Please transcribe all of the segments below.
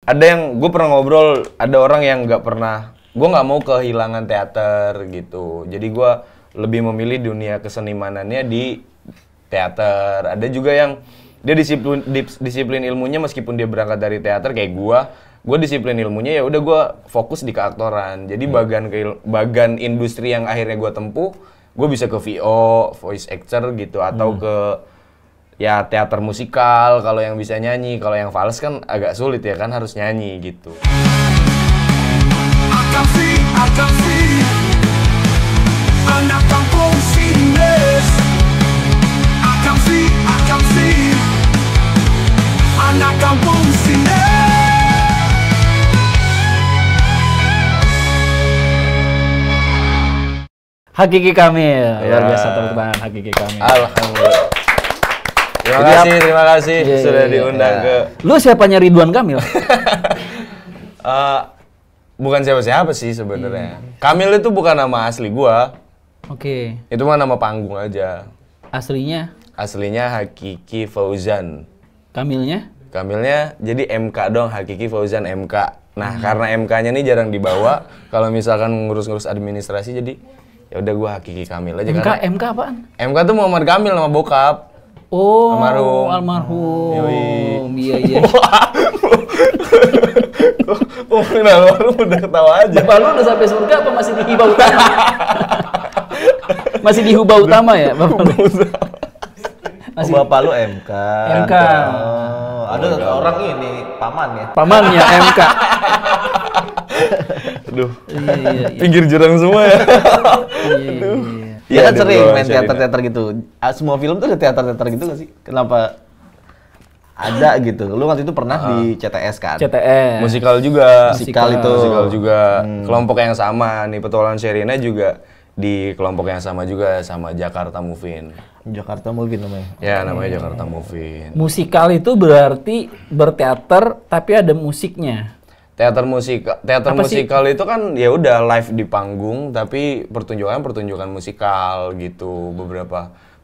ada yang gue pernah ngobrol, ada orang yang nggak mau kehilangan teater gitu. Jadi gue lebih memilih dunia kesenimanannya di teater. Ada juga yang dia disiplin ilmunya meskipun dia berangkat dari teater kayak gue disiplin ilmunya ya udah gue fokus di keaktoran. Jadi bagan industri yang akhirnya gue tempuh, gue bisa ke VO, voice actor gitu, atau ke ya teater musikal kalau yang bisa nyanyi. Kalau yang fals kan agak sulit ya kan, harus nyanyi gitu. Akan see anak kampung sines. Akan see anak kampung sines. Hakiki Kamil, luar biasa tepuk tangan Hakiki Kamil. Alhamdulillah. Terima kasih sudah diundang ke. Lu siapanya Ridwan Kamil? Bukan siapa-siapa sih sebenarnya. Kamil itu bukan nama asli gua. Oke. Itu mah nama panggung aja. Aslinya? Aslinya Hakiki Fauzan. Kamilnya? Kamilnya jadi MK dong, Hakiki Fauzan MK. Nah, karena MK-nya nih jarang dibawa, kalau misalkan ngurus-ngurus administrasi jadi ya udah gua Hakiki Kamil aja. MK apaan? MK tuh Muhammad Kamil, nama bokap. Oh, almarhum. Iya. Oh, kenapa lu udah ketawa aja? Bapak lu udah sampai surga apa masih di hibah utama? Masih di hibah utama ya, Bapak lu? Masih... Oh, bapak lu MK. MK. Oh, ada orang ini paman ya. Pamannya MK. Aduh. Iya. Pinggir jurang semua ya. Iya. Ya kan sering main teater-teater gitu. Semua film tuh ada teater-teater gitu gak sih? Kenapa ada gitu? Lu waktu itu pernah di CTS kan? CTS. Musikal juga. Musikal juga. Kelompok yang sama nih, Petualangan Sherina juga di kelompok yang sama juga sama Jakarta Movin. Jakarta Movin namanya? Ya, namanya Jakarta Movin. Musikal itu berarti berteater tapi ada musiknya? Teater musikal itu kan ya udah live di panggung tapi pertunjukan musikal gitu.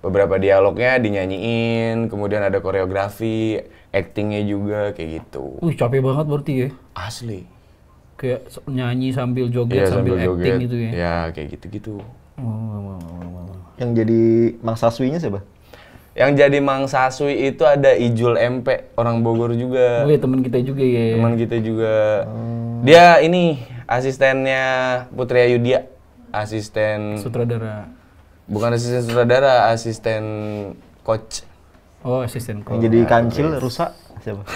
Beberapa dialognya dinyanyiin, kemudian ada koreografi, actingnya juga kayak gitu. Capek banget berarti ya? Asli. Kayak nyanyi sambil joget, sambil acting gitu ya? Ya kayak gitu-gitu. Yang jadi Mang Saswinya siapa? Yang jadi Mang Saswi itu ada Ijul MP, orang Bogor juga. Oh iya, teman kita juga ya. Teman kita juga. Dia ini asistennya Putri Ayudya, asisten sutradara. Bukan asisten sutradara, asisten coach. Oh, asisten coach. Yang jadi kancil rusak siapa?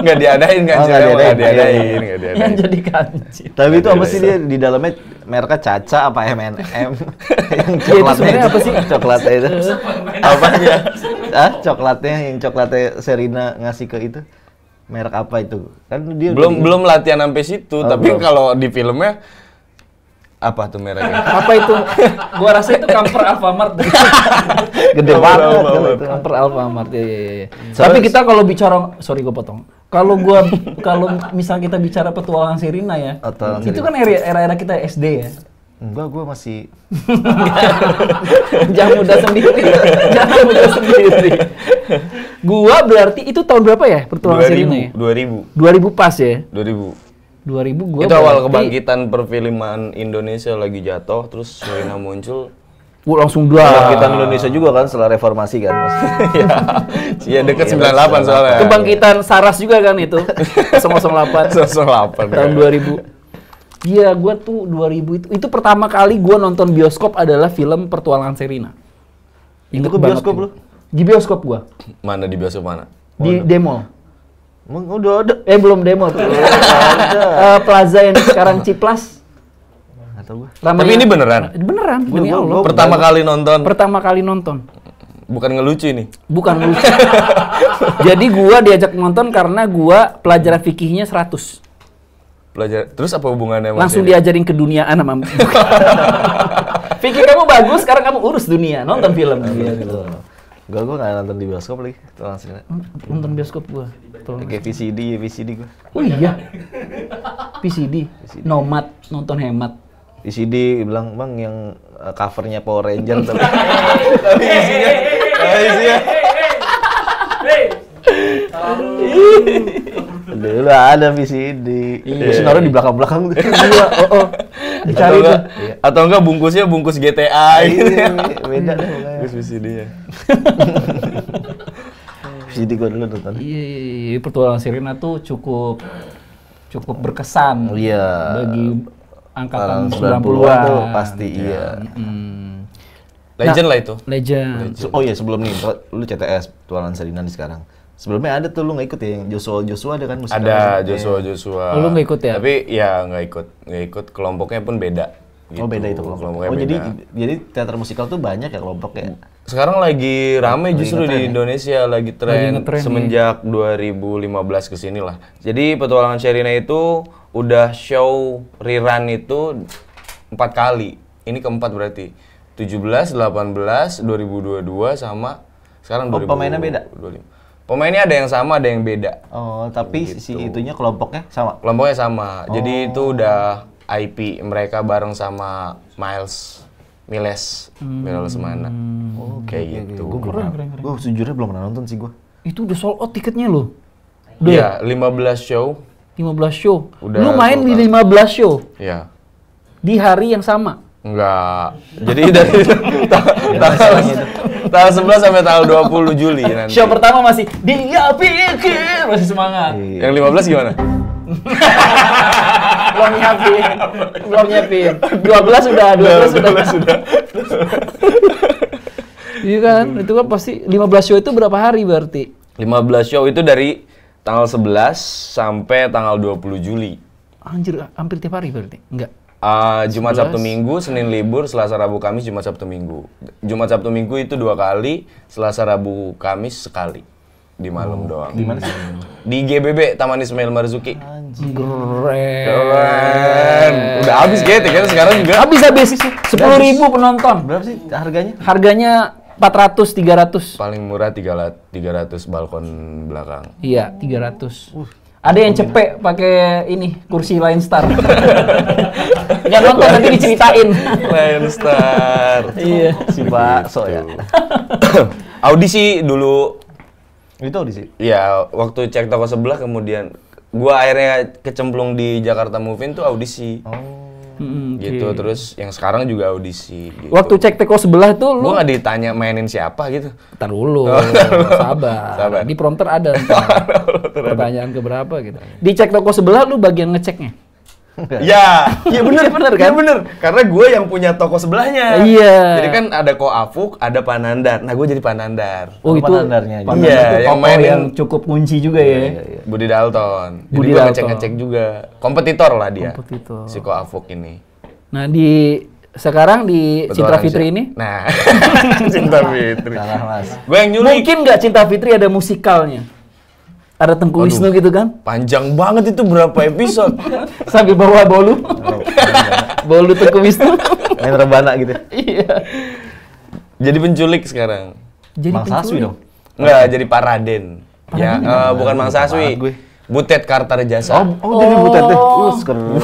Nggak diadain kancil, nggak diadain. Yang jadi kancil. Tapi itu apa sih dia di dalamnya mereknya Caca apa M&M? Yang coklatnya apa sih? Coklatnya itu. Apanya? Coklatnya yang coklatnya Sherina ngasih ke itu. Merek apa itu? Kan dia belum latihan sampai situ, tapi kalau di filmnya apa tuh mereknya? Apa itu? Gua rasa itu Camper Alfamart. Gede banget. Camper Alfamart. Iya. Tapi kita kalau bicara, sorry gua potong. Kalau misal kita bicara Petualangan Sherina ya, itu kan era kita SD ya. Enggak, gua masih jangan muda sendiri. Gua berarti itu tahun berapa ya Petualangan Sherina ya? 2000 pas ya? 2000 gua itu awal kebangkitan perfilman Indonesia lagi jatuh, terus Sherina muncul. Langsung kebangkitan Indonesia juga kan setelah reformasi kan, Mas. Iya, deket 98 soalnya. Kebangkitan Saras juga kan itu. 008 tahun 2000. Iya, gua tuh 2000 itu pertama kali gua nonton bioskop adalah film Petualangan Sherina. Itu ke bioskop lu? Di bioskop gua. Mana di bioskop mana? Di Demol. Udah ada. Belum Demol. Plaza yang sekarang Ciplas. Tapi ini beneran? Beneran, demi Allah. Pertama kali nonton? Bukan ngelucu ini? Bukan ngelucu. Jadi gua diajak nonton karena gua pelajaran fikihnya 100. Terus apa hubungannya? Langsung diajarin keduniaan sama fikih kamu bagus, sekarang kamu urus dunia, nonton film. Gitu. Gue nggak nonton di bioskop lagi. Nonton bioskop gua. Kayak VCD gua. Oh iya? VCD? Nomad, nonton hemat. VCD bilang, Bang, yang covernya Power Ranger tapi isinya Dulu ada VCD. Terus naruh di belakang-belakang tuh. Iya, dicari tuh. Atau enggak bungkusnya bungkus GTA gitu. Beda deh pokoknya. Bungkus VCD-nya. VCD gua dulu nonton. Iya, Petualangan Sherina tuh cukup berkesan. Iya. Bagi angkatan Tahun 90-an tuh pasti iya. Legend lah itu. Legend. Oh iya sebelum nih, lu CTS Petualangan Sherina nih sekarang. Sebelumnya ada tuh lu nggak ikut ya yang Joshua ada kan musikalnya? Ada Joshua. Oh, lu nggak ikut ya? Tapi ya nggak ikut. Kelompoknya pun beda. Oh beda itu kelompoknya. Oh jadi teater musikal tuh banyak ya kelompoknya. Sekarang lagi rame justru di Indonesia, lagi tren semenjak 2015 ke sini lah. Jadi Petualangan Sherina itu udah show rerun itu 4 kali. Ini keempat berarti. 17, 18, 2022 sama sekarang 2025. Pemainnya beda? Pemainnya ada yang sama, ada yang beda. Oh, tapi si itunya kelompoknya sama? Kelompoknya sama. Jadi itu udah IP mereka bareng sama Miles Semana. Kayak gitu. Keren. Gue sejujurnya belum pernah nonton sih gue. Itu udah sold out tiketnya loh. Iya, 15 show. 15 show. Udah lu main di 15 show? Iya. Di hari yang sama? Enggak. Jadi dari tanggal 11 sampai tanggal 20 Juli nanti. Show pertama masih dia pikir masih semangat. Yang 15 gimana? belum nyiapin. 12 sudah. Iya kan? Itu kan pasti 15 show itu berapa hari berarti? 15 show itu dari tanggal 11 sampai tanggal 20 Juli. Anjir, hampir tiap hari berarti? Enggak. Jumat, Sabtu, Minggu, Senin libur, Selasa, Rabu, Kamis, Jumat, Sabtu, Minggu. Jumat, Sabtu, Minggu itu 2 kali, Selasa, Rabu, Kamis sekali. Di malam doang. Di mana sih? Di GBB, Taman Ismail Marzuki. Keren. Udah habis gitu kan sekarang juga. Habis. 10.000 penonton. Berapa sih harganya? Harganya 400, 300. Paling murah 300 balkon belakang. Iya, 300. Ada yang cepet pakai ini kursi Lion Star. Nggak nonton nanti diceritain. Lion Star. Iya. Si bakso ya. Audisi dulu. Itu audisi? Iya, waktu cek toko sebelah kemudian gua akhirnya kecemplung di Jakarta Move-In tuh audisi. Gitu, terus yang sekarang juga audisi gitu. Waktu cek teko sebelah tuh lu gua nggak ditanya mainin siapa gitu. Ntar dulu, sabar. Di prompter ada pertanyaan keberapa gitu. Di cek toko sebelah lu bagian ngeceknya? Iya bener kan? Iya bener, karena gue yang punya toko sebelahnya. Iya. Jadi kan ada Ko Afuk, ada Panandar. Nah gue jadi Panandar. Oh itu Panandarnya. Iya, yang mainin yang cukup kunci juga ya. Budi Dalton. Jadi Budi gue Dalton. ngecek-ngecek juga. Kompetitor lah dia. Kompetitor. Si Ko Afuk ini. Nah sekarang di Cinta Fitri ini? Nah, Cinta Fitri. Salah mas. Gue yang nyulik. Mungkin nggak Cinta Fitri ada musikalnya? Ada Tengku Wisnu gitu kan? Panjang banget itu, berapa episode? Sambil bawa bolu. Bolu Tengku Wisnu. Main rebana gitu. Iya. Jadi penculik sekarang. Jadi Mang Saswi dong? Enggak, jadi Paraden. Ya, bukan Mang Saswi. Butet Kartarejasa. Oh jadi butet deh. Keren.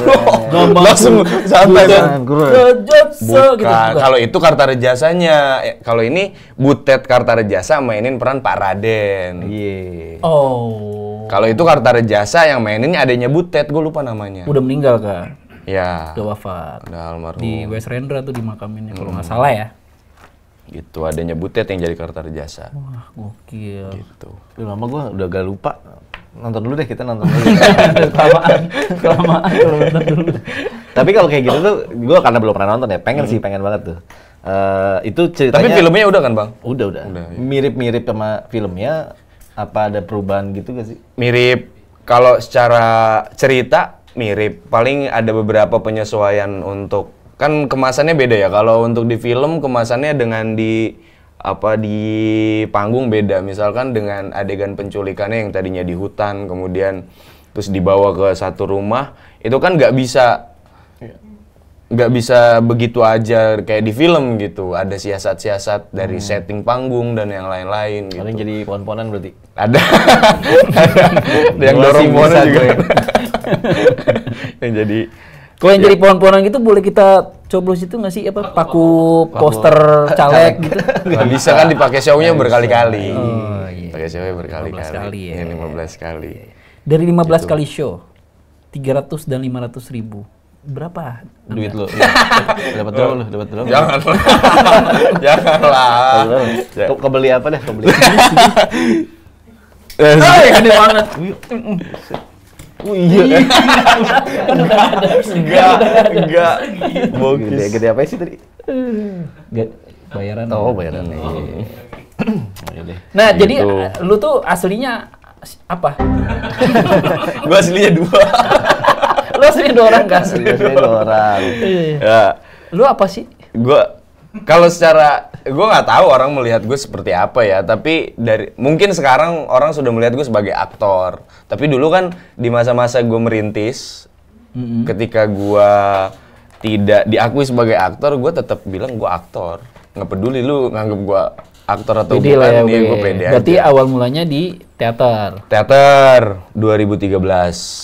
Langsung santai kan. Bukan. Kalau itu Kartarejasanya. Kalau ini Butet Kartarejasa mainin peran Pak Raden. Iya. Oh. Kalau itu Kartarejasa yang maininnya adanya Butet, gue lupa namanya. Udah meninggal kan? Ya. Udah wafat. Udah almarhum. Di West Rendra tuh dimakaminnya kalau nggak salah ya. Gitu, adanya Butet yang jadi Kartarejasa. Wah, gokil. Gitu. Udah lama gue udah agak lupa. Nonton dulu deh, kita nonton dulu. Kelamaan kalau nonton dulu. Tapi kalau kayak gitu tuh, gue karena belum pernah nonton ya, pengen banget tuh. Itu ceritanya. Tapi filmnya udah kan bang? Udah. Iya. Mirip-mirip sama filmnya. Apa ada perubahan gitu gak sih? Mirip. Kalau secara cerita mirip. Paling ada beberapa penyesuaian untuk, kan kemasannya beda ya. Kalau untuk di film kemasannya dengan di panggung beda. Misalkan dengan adegan penculikannya yang tadinya di hutan, kemudian terus dibawa ke satu rumah, itu kan nggak bisa begitu aja kayak di film gitu. Ada siasat-siasat dari setting panggung dan yang lain-lain gitu. Paling jadi pohon-pohonan berarti? Ada yang dorong pohon juga. Yang jadi Kalau yang jadi pohon-pohonan gitu boleh kita coblos itu nggak sih paku poster caleg gitu? nggak bisa kan dipakai show-nya berkali-kali. Oh iya. Pakai show-nya berkali-kali. 15 kali ya. 15 kali. Dari 15 kali show, 300 dan 500 ribu. Berapa? Duit lu. Dapat berapa lu? Dapat berapa? Janganlah. Janganlah. Kebeli apa deh? Kebeli. Gede banget. Oh iya. Enggak. Gede apa sih tadi? Bayaran. Oh, bayaran. Iya deh. Nah, Gitu. jadi lu tuh aslinya apa? Gua aslinya 2. Lu aslinya 2 orang kan? Biasanya 2 orang. Ya, Lu apa sih? gua kalau secara gua nggak tahu orang melihat gue seperti apa ya, tapi dari mungkin sekarang orang sudah melihat gue sebagai aktor. Tapi dulu kan di masa-masa gue merintis, ketika gua tidak diakui sebagai aktor, gue tetap bilang gue aktor. Nggak peduli lu nganggep gua aktor atau Pede lah ya, bukan, gue pede aja. Berarti awal mulanya di teater. Teater 2013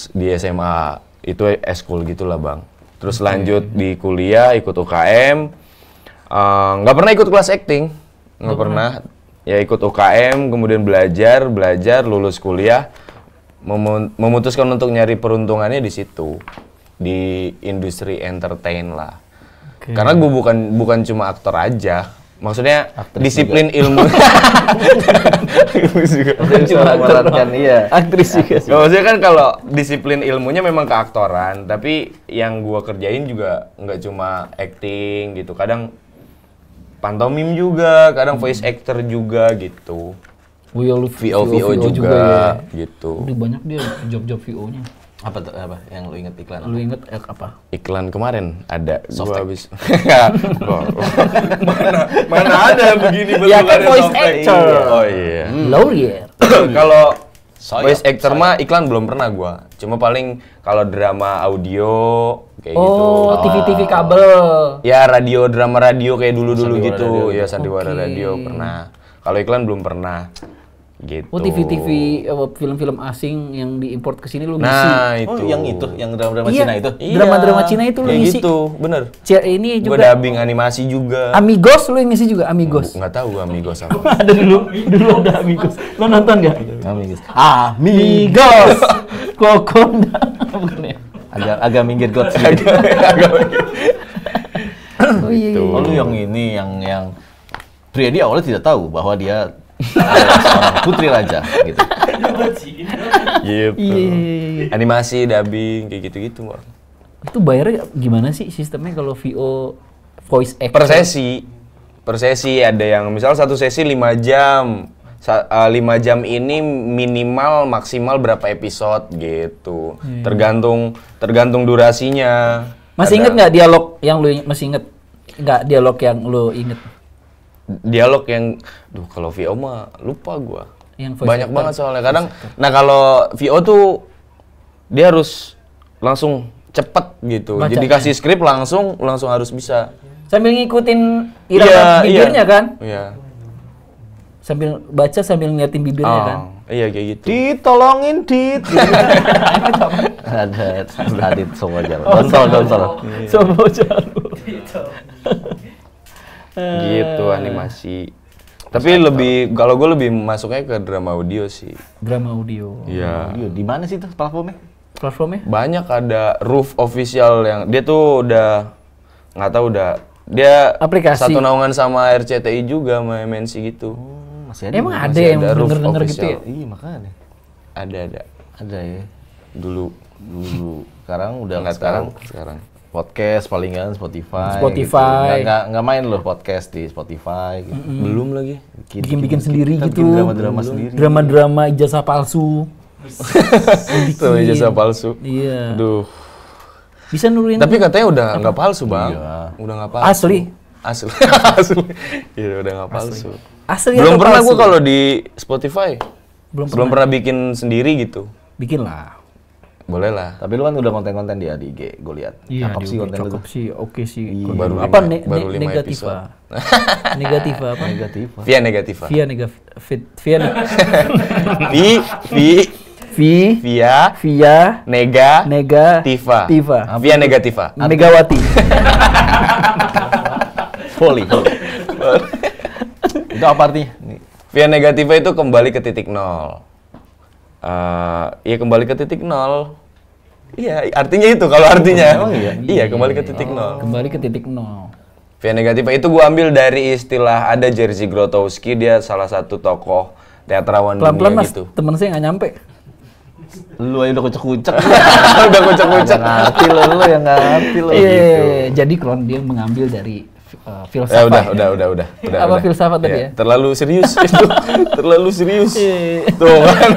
di SMA, itu eskul gitulah bang. Terus lanjut di kuliah ikut UKM, nggak pernah ikut kelas acting, nggak pernah. Ya ikut UKM, kemudian belajar, lulus kuliah, memutuskan untuk nyari peruntungannya di situ, di industri entertain lah. Oke. Karena gue bukan cuma aktor aja. Maksudnya disiplin ilmu. Cuma memerankan iya. Aktris juga. Nggak, maksudnya kan kalau disiplin ilmunya memang keaktoran, tapi yang gua kerjain juga nggak cuma acting gitu. Kadang pantomim juga, kadang voice actor juga gitu. Oh iya, lu VO juga, ya. gitu. Udah banyak dia job-job VO-nya. Apa tuh apa yang lu inget iklan? Lu inget apa? Iklan kemarin ada, gua Softtek. habis. mana ada begini Ya kan bentukannya voice softtek. actor. Oh iya. Lawyer. Kalau Soyok, voice actor mah iklan belum pernah gua. Cuma paling kalau drama audio kayak gitu. Oh, TV-TV kabel. Ya radio, drama radio kayak dulu-dulu Sandiwara gitu. radio. Ya sandiwara Oke. radio pernah. Kalau iklan belum pernah. Gitu. Oh, TV-TV film-film asing yang diimport ke sini lu ngisi. Nah, Oh, itu. yang drama-drama Iya, Cina itu. drama-drama Cina itu lu Kayak ngisi. gitu, bener. Ini Gua juga dubbing animasi juga. Amigos lu yang ngisi juga Amigos. Nggak tahu gua Amigos apa. Ada dulu ada Amigos. Lo nonton gak? Amigos. Amigos. Kokonda. Bukan ya? Agak minggir got sedikit. Oh iya. Gitu. Oh, lu yang ini yang Priyadi awalnya tidak tahu bahwa dia adalah seorang putri raja gitu. Gitu. Iya. Animasi, dubbing kayak gitu-gitu, Bang. Itu bayarnya gimana sih sistemnya kalau VO voice actor? Per sesi ada yang misal satu sesi 5 jam. 5 jam ini minimal maksimal berapa episode gitu. Tergantung durasinya. Masih Ada inget nggak dialog yang lu masih inget? Nggak dialog yang lu inget? dialog yang kalau VO mah lupa gua. Yang voice Banyak actor. banget soalnya. Kadang nah kalau VO tuh dia harus langsung cepet gitu. Bacanya. Jadi kasih skrip langsung harus bisa. Sambil ngikutin irama bibirnya kan? Iya. Sambil baca sambil ngeliatin bibirnya kan? Iya kayak gitu. Ditolongin Dit. Ada Adit semua jalan. Donsol. Sobo jalu. Gitu animasi. Tapi lebih kalau gue lebih masuknya ke drama audio sih. Drama audio. Iya. Di mana sih tuh platformnya? Platformnya? Banyak ada Roof official yang dia tuh udah nggak tahu udah dia Aplikasi. satu naungan sama RCTI juga sama MNC gitu. Masih ada. Emang ada Masih yang ada Roof denger-denger gitu ya? official. Iya makanya. Ada. Ada ya. Dulu Sekarang udah nggak sekarang. podcast palingan Spotify. Spotify. Gitu. Nggak main loh podcast di Spotify. Gitu. Belum lagi. Bikin sendiri kita gitu. bikin drama-drama sendiri. Drama-drama ijazah palsu. Itu ijazah palsu. Iya. Aduh. Bisa nurunin. Tapi katanya udah nggak palsu, Bang. Iya. Udah nggak palsu. Asli? Asli. Iya, udah nggak palsu. Asli Belum atau pernah palsu? gua kalau di Spotify. Belum pernah bikin sendiri gitu. Bikin lah. Boleh lah. Tapi lu kan udah konten-konten dia di IG, gue lihat. Cakep sih konten lu cakep tuh. sih, oke sih. Iya. Baru apa lima- baru 5 negativa? Negativa apa? Negatif. Via negativa. Via negatif. Via Via via negativa. negativa. Via negativa. Megawati. Volley. Itu apa artinya? Nih. Via negativa itu kembali ke titik nol. Ya kembali ke titik nol. Iya, artinya itu kalau artinya. Iya, kembali ke titik nol. Kembali ke titik nol. VN negatif itu gue ambil dari istilah ada Jerzy Grotowski, dia salah satu tokoh teatrawan Pelan-pelan dunia mas, gitu. temen saya nggak nyampe. Lu aja udah kucek-kucek. Udah kocak-kocak. Ngerti lo, lu yang ngerti lo. Iya, jadi kalau dia mengambil dari Ya filsafat. udah. Apa filsafat tadi ya? Terlalu serius itu. Terlalu serius. Tuh kan.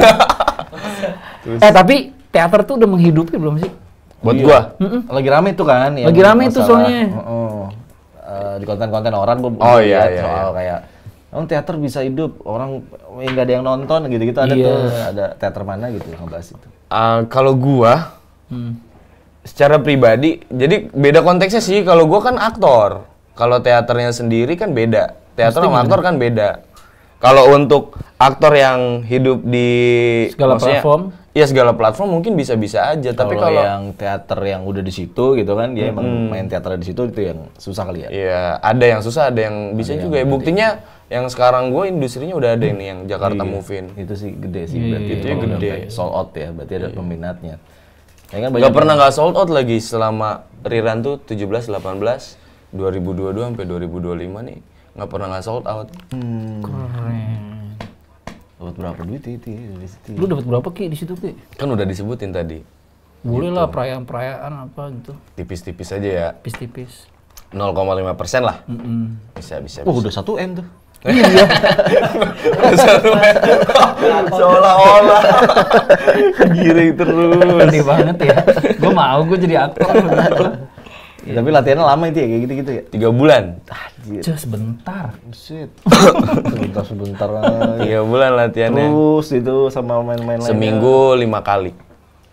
Tapi teater tuh udah menghidupi belum sih? Buat gua. Lagi rame tuh kan. yang Lagi rame itu masalah, soalnya. di konten-konten orang gua Oh, iya, lihat iya, soal kayak teater bisa hidup, orang nggak ada yang nonton gitu-gitu, ada Iya. tuh, ada teater mana gitu ngebahas itu. Kalau gua secara pribadi, jadi beda konteksnya sih. Kalau gua kan aktor. Kalau teaternya sendiri kan beda. Teater sama aktor kan beda. Kalau untuk aktor yang hidup di Segala maksudnya, platform? Iya segala platform mungkin bisa-bisa aja. Tapi kalau yang teater yang udah di situ gitu kan, dia emang main teater di situ itu yang susah kali ya. iya ada yang susah, ada yang bisa juga. Ya. Buktinya yang sekarang gue industrinya udah ada ini yang Jakarta Move-In. Itu sih gede sih berarti. Itu gede. Sold out ya, berarti ada peminatnya. Ya kan Gak pernah nggak sold out lagi selama rerun tuh 17, 18, 2022 sampai 2025 nih nggak pernah nggak sold out. Keren. Dapat berapa duit itu di situ? Lu dapat berapa Ki di situ Ki? Kan udah disebutin tadi. Boleh lah perayaan-perayaan apa gitu. Tipis-tipis aja ya. Tipis-tipis. 0,5% lah. Bisa. Udah 1 M tuh. Seolah-olah giring terus. Gede banget ya. Gue mau gue jadi aktor. Ya, tapi latihannya lama itu ya kayak gitu-gitu ya. 3 bulan. Cuma sebentar. Shit. Sebentar aja. 3 bulan latihannya. Terus itu sama main-main lainnya. Seminggu 5 kali.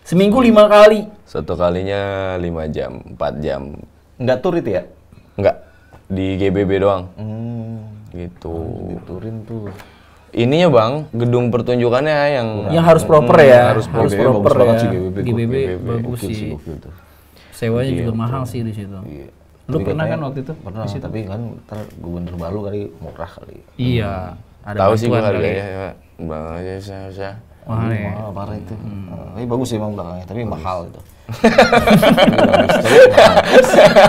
Seminggu 5 kali. Satu kalinya 5 jam, 4 jam. Enggak tur itu ya? Enggak. Di GBB doang. Gitu. Turin tuh. Ininya Bang, gedung pertunjukannya yang harus proper ya. harus Harus GBB proper bagus banget ya. sih, GBB. bagus Gokil sih. gokil tuh. Sewanya juga mahal sih di situ. Iya. Lu Tapi pernah kan katanya- waktu itu? Pernah, tapi kan ntar gubernur baru kali murah kali. Iya. Ada tahu sih gua bantuan kali. harganya ya. Bang aja saya. Mahal ya. Mahal parah itu. Tapi bagus sih emang belakangnya, tapi mahal itu.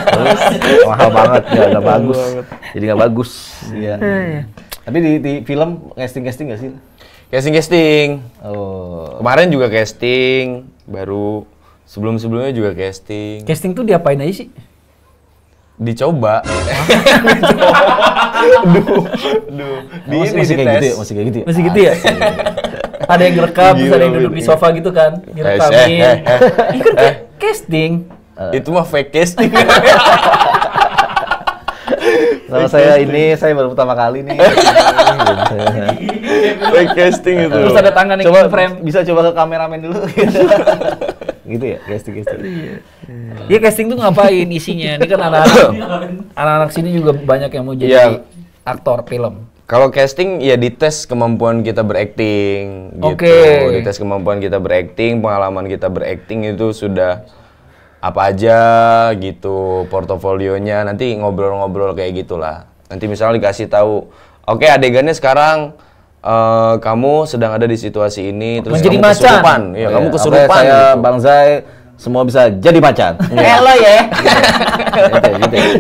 Terus mahal banget, nggak bagus. Jadi nggak bagus. Iya. Tapi di film casting nggak sih? Casting. Oh. Kemarin juga casting, baru sebelum-sebelumnya juga casting. Casting tuh diapain aja sih? Dicoba. Masih kayak gitu ya? Masih kayak gitu ya? Masih gitu ya? Ada yang ngerekam, terus ada yang duduk di sofa gitu kan? Ngerekamin. Ini kan kayak casting. Itu mah fake casting. Kalau saya baru pertama kali nih. Fake casting itu. Terus ada tangan yang Coba frame. bisa coba ke kameramen dulu. Gitu ya, casting. Iya casting tuh ngapain isinya? Ini kan anak-anak sini juga banyak yang mau jadi Iya. aktor film. Kalau casting ya dites kemampuan kita berakting gitu. Oke. Dites kemampuan kita berakting, pengalaman kita berakting itu sudah apa aja gitu, portofolionya. Nanti ngobrol-ngobrol kayak gitulah. Nanti misalnya dikasih tahu, oke adegannya sekarang kamu sedang ada di situasi ini, terus Menjadi kamu macan. kesurupan. Iya, kamu kesurupan Saya gitu. Bang Zai semua bisa jadi macan. Hello ya.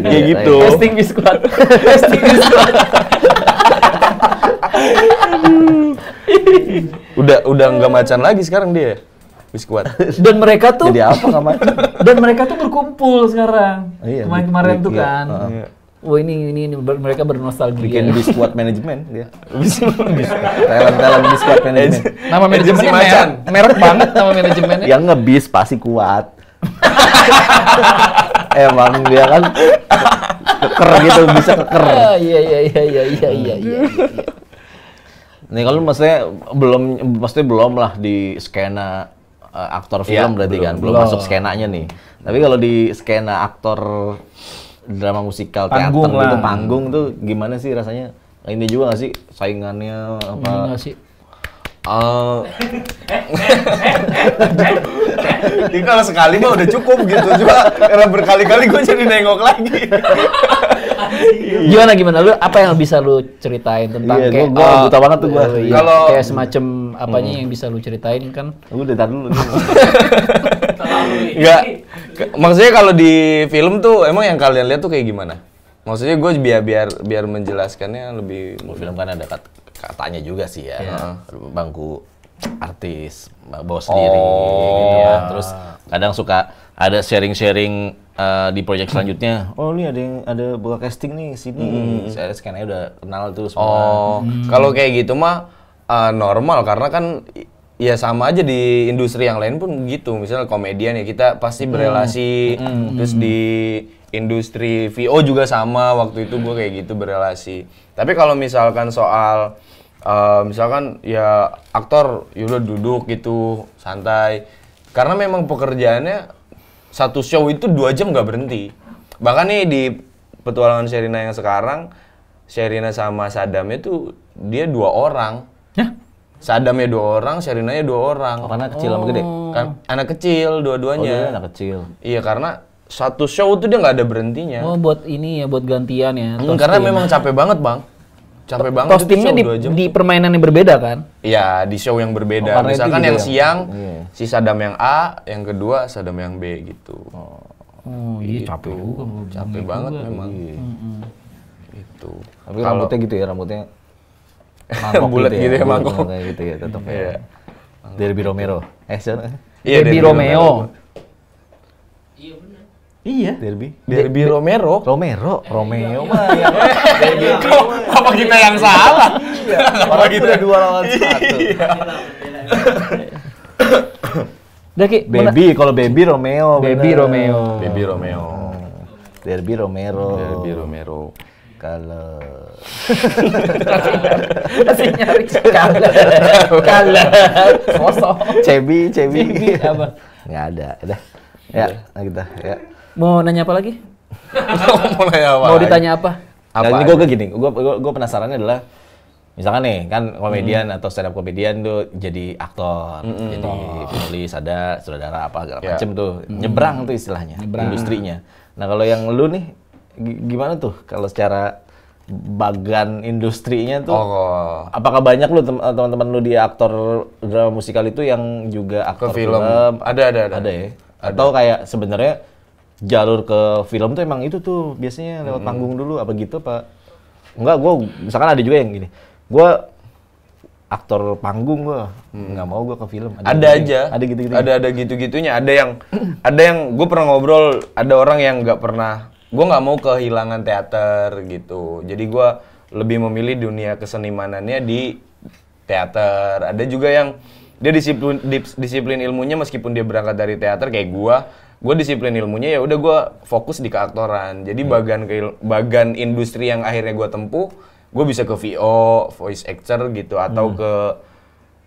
Kayak gitu. Casting biskuit. Casting biskuit. Udah nggak macan lagi sekarang dia. Biskuat. Dan mereka tuh Jadi apa nggak macan? dan mereka tuh berkumpul sekarang. Iya, Kemarin-kemarin tuh iya, kan. Wah ini mereka bernostalgia. Bikin biskuat manajemen dia. Talent biskuat manajemen. Nama manajemennya macan. merek banget nama manajemennya. Yang ngebis pasti kuat. Emang dia kan keker gitu, bisa keker. Iya. Nih kalau maksudnya belum lah di skena aktor film Iya, berarti kan belum belum. masuk skenanya nih. Tapi kalau di skena aktor drama musikal Panggung teater gitu lah. panggung tuh gimana sih rasanya? Ini juga nggak sih saingannya apa? Ini nggak sih? Ini kalau sekali mah udah cukup gitu. Cuma karena berkali-kali gue jadi nengok lagi. Gimana lu apa yang bisa lu ceritain tentang Iya, kayak gua buta banget tuh gua. Kalau- kayak semacam apanya yang bisa lu ceritain kan? Udah tar dulu. Enggak. Maksudnya kalau di film tuh emang yang kalian lihat tuh kayak gimana? Maksudnya gue biar menjelaskannya lebih Film kan ada katanya juga sih ya. Bangku artis, bawa sendiri gitu kan. Terus kadang suka ada sharing-sharing di project selanjutnya. Oh, ini ada buka casting nih sini. Saya scan aja udah kenal tuh semua. Oh, kalau kayak gitu mah normal karena kan ya sama aja di industri yang lain pun gitu. Misalnya komedian ya kita pasti berelasi. Terus di industri VO juga sama. Waktu itu gue kayak gitu berelasi. Tapi kalau misalkan soal misalkan ya aktor yaudah duduk gitu santai. Karena memang pekerjaannya satu show itu 2 jam nggak berhenti. Bahkan nih di petualangan Sherina yang sekarang, Sherina sama Sadamnya tuh dia 2 orang. Hah? Sadamnya 2 orang, Sherinanya 2 orang. Oh, karena kecil sama gede. Kan anak kecil Oh, dua-duanya. dia anak kecil. Iya karena satu show tuh dia nggak ada berhentinya. Oh, buat ini ya, buat gantian ya. Karena memang capek banget bang. Capek banget. itu Kostumnya show 2 jam. di permainan yang berbeda kan? Iya, di show yang berbeda. Oh, karena itu Misalkan juga yang yang- siang, iya. si Sadam yang A, yang kedua Sadam yang B gitu. Oh, iya capek juga. Capek banget memang. Itu. Tapi rambutnya gitu ya, rambutnya bulat gitu ya, bulat mangkok. kayak gitu ya, tetap Iya. ya. Derby Romero. Siapa? Iya, Derby Romeo. Iya, Derby. Derby Romero. Romeo mah yang Apa kita yang salah? orang itu udah 2 lawan 1. Udah Ki, Baby, kalau Baby Romeo. Baby bener. Romeo. Baby Romeo. Derby Romero. Derby Romero. Kalau Masih nyari kalah. Sosok. Cebi. Apa? Nggak ada, udah. Ya, nah kita ya. Mau nanya apa lagi? Mau nanya apa? Mau ditanya apa? Nah, Apa ini gue gini, gue penasarannya adalah misalkan nih kan komedian atau stand up komedian tuh jadi aktor, jadi penulis, ada sutradara apa segala Ya. macem tuh, nyebrang tuh istilahnya, industrinya. Nah kalau yang lu nih gimana tuh kalau secara bagan industrinya tuh? Oh, Apakah banyak lu teman-teman lu di aktor drama musikal itu yang juga aktor ke film. Ada. Ada ya? Atau kayak sebenarnya jalur ke film tuh emang itu tuh biasanya lewat panggung dulu apa gitu Pak? Enggak, misalkan ada juga yang gini. Gue aktor panggung nggak mau gue ke film. Ada aja. Ada gitu-gitu. Ada gitu-gitunya. Ada yang gue pernah ngobrol. Ada orang yang nggak pernah. Gue nggak mau kehilangan teater gitu. Jadi gue lebih memilih dunia kesenimanannya di teater. Ada juga yang dia disiplin ilmunya meskipun dia berangkat dari teater kayak gue disiplin ilmunya ya udah gue fokus di keaktoran. Jadi bagan industri yang akhirnya gue tempuh, gue bisa ke VO, voice actor gitu atau ke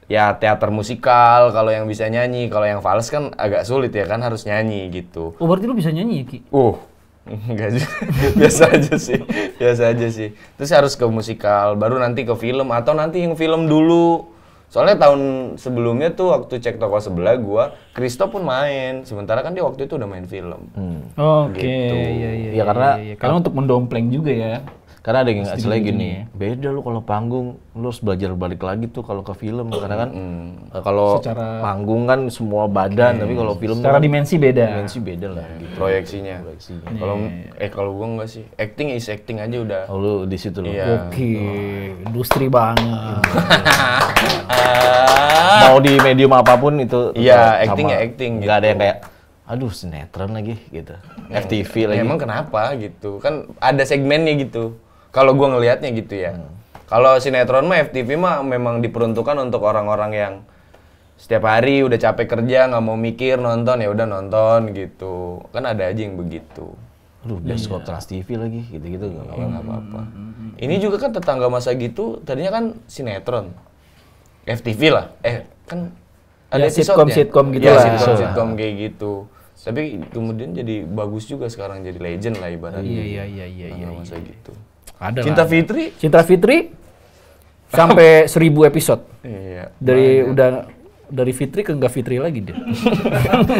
ya teater musikal kalau yang bisa nyanyi. Kalau yang fals kan agak sulit ya kan harus nyanyi gitu. Oh, berarti lu bisa nyanyi ya, Ki? Enggak juga. Biasa aja sih. Terus harus ke musikal, baru nanti ke film atau nanti yang film dulu. Soalnya tahun sebelumnya tuh waktu cek toko sebelah gua, Kristo pun main. Sementara kan dia waktu itu udah main film. Oke, Gitu. iya. Ya, karena- karena untuk mendompleng juga ya. Karena ada yang istilahnya gini, ya. beda lu kalau panggung, lu harus belajar balik lagi tuh kalau ke film. Karena kan kalau Secara- panggung kan semua badan, tapi kalau film Secara tuh kan dimensi beda. dimensi beda lah gitu. Proyeksinya. Proyeksinya. Kalau gua enggak sih. Acting is acting aja udah. Oh, lu di situ lu. Iya. Oke, industri banget. Mau di medium apapun itu Iya, tetap acting sama. ya acting Nggak ada yang kayak aduh sinetron lagi gitu. FTV lagi. Ya, emang kenapa gitu? Kan ada segmennya gitu. Kalau gua ngelihatnya gitu ya. Kalau sinetron mah FTV mah memang diperuntukkan untuk orang-orang yang setiap hari udah capek kerja nggak mau mikir nonton ya udah nonton gitu. Kan ada aja yang begitu. Aduh, bioskop Trans TV lagi gitu-gitu nggak apa-apa. Ini juga kan tetangga masa gitu tadinya kan sinetron. FTV lah. Kan ada Ya, sitkom- episode-nya. sitkom gitu Ya, lah. sitkom kayak gitu. Tapi kemudian jadi bagus juga sekarang jadi legend lah ibaratnya. Iya. Tetangga masa gitu. Ada Cinta lah. Fitri? Cinta Fitri sampai 1000 episode. Iya. Dari Fitri ke enggak Fitri lagi dia.